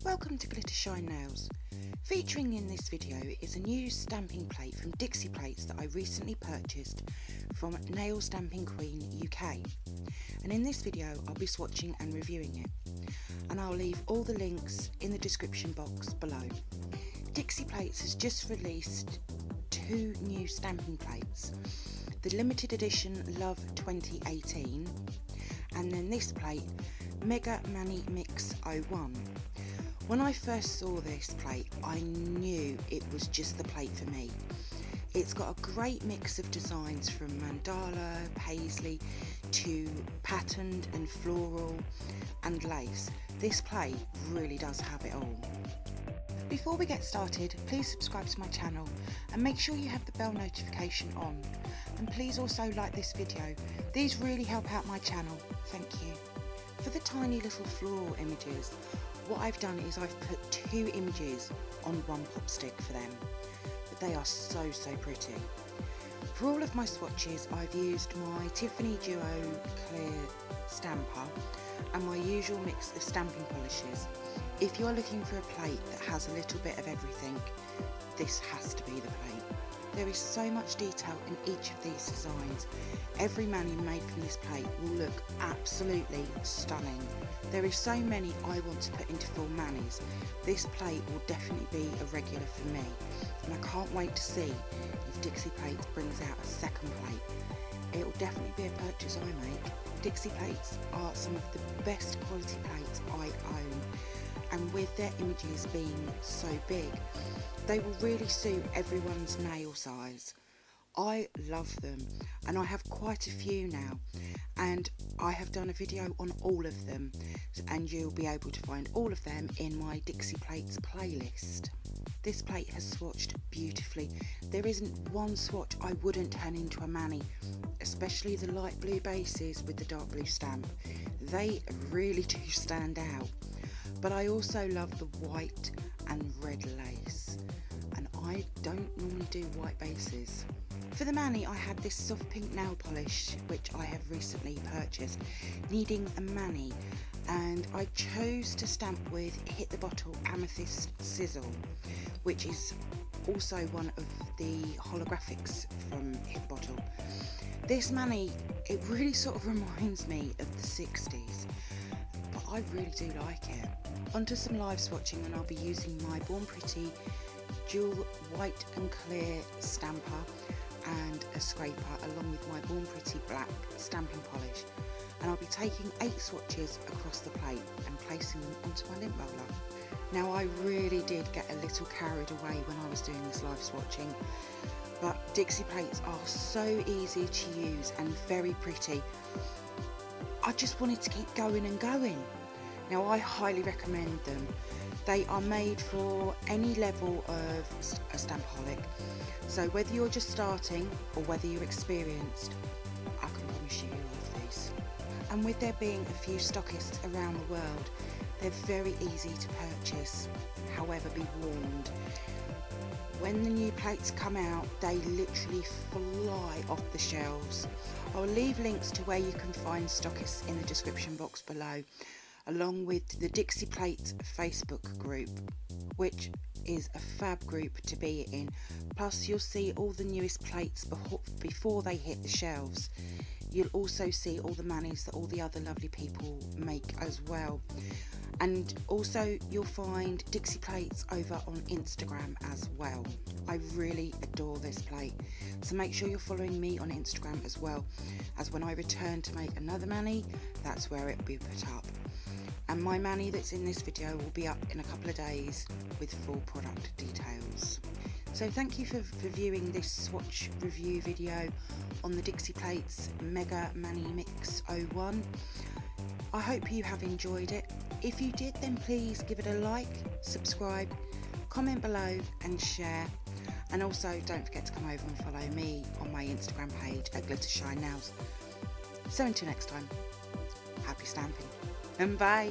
Welcome to glittershinenails. Featuring in this video is a new stamping plate from Dixie Plates that I recently purchased from Nail Stamping Queen UK. And in this video I'll be swatching and reviewing it. And I'll leave all the links in the description box below. Dixie Plates has just released two new stamping plates. The limited edition Love 2018 and then this plate Mega Mani Mix 01. When I first saw this plate, I knew it was just the plate for me. It's got a great mix of designs from mandala, paisley to patterned and floral and lace. This plate really does have it all. Before we get started, please subscribe to my channel and make sure you have the bell notification on. And please also like this video. These really help out my channel. Thank you. For the tiny little floral images, what I've done is I've put two images on one pop stick for them, but they are so pretty. For all of my swatches I've used my Tiffany Duo Clear Stamper and my usual mix of stamping polishes. If you're looking for a plate that has a little bit of everything, this has to be the plate. There is so much detail in each of these designs. Every mani made from this plate will look absolutely stunning. There is so many I want to put into full manis. This plate will definitely be a regular for me, and I can't wait to see if Dixie Plates brings out a second plate. It will definitely be a purchase I make. Dixie Plates are some of the best quality plates I own, and with their images being so big, they will really suit everyone's nail size. I love them, and I have quite a few now, and I have done a video on all of them, and you'll be able to find all of them in my Dixie Plates playlist. This plate has swatched beautifully. There isn't one swatch I wouldn't turn into a mani, especially the light blue bases with the dark blue stamp. They really do stand out. But I also love the white and red lace, and I don't normally do white bases. For the mani I had this soft pink nail polish which I have recently purchased, needing a mani, and I chose to stamp with Hit the Bottle Amethyst Sizzle, which is also one of the holographics from Hit the Bottle. This mani, it really sort of reminds me of the 60s, but I really do like it. Onto some live swatching, and I'll be using my Born Pretty dual white and clear stamper and a scraper along with my Born Pretty black stamping polish, and I'll be taking 8 swatches across the plate and placing them onto my lint roller. Now I really did get a little carried away when I was doing this live swatching, but Dixie Plates are so easy to use and very pretty. I just wanted to keep going and going. Now I highly recommend them. They are made for any level of a stampaholic, so whether you're just starting or whether you're experienced, I can promise you you'll love these. And with there being a few stockists around the world, they're very easy to purchase. However, be warned, when the new plates come out, they literally fly off the shelves. I'll leave links to where you can find stockists in the description box below, along with the Dixie Plates Facebook group, which is a fab group to be in. Plus you'll see all the newest plates before they hit the shelves. You'll also see all the manis that all the other lovely people make as well. And also you'll find Dixie Plates over on Instagram as well. I really adore this plate, so make sure you're following me on Instagram as well, as when I return to make another mani, that's where it will be put up. And my mani that's in this video will be up in a couple of days with full product details. So thank you for viewing this swatch review video on the Dixie Plates Mega Mani Mix 01. I hope you have enjoyed it. If you did, then please give it a like, subscribe, comment below and share. And also don't forget to come over and follow me on my Instagram page at glittershinenails. So until next time, happy stamping and bye.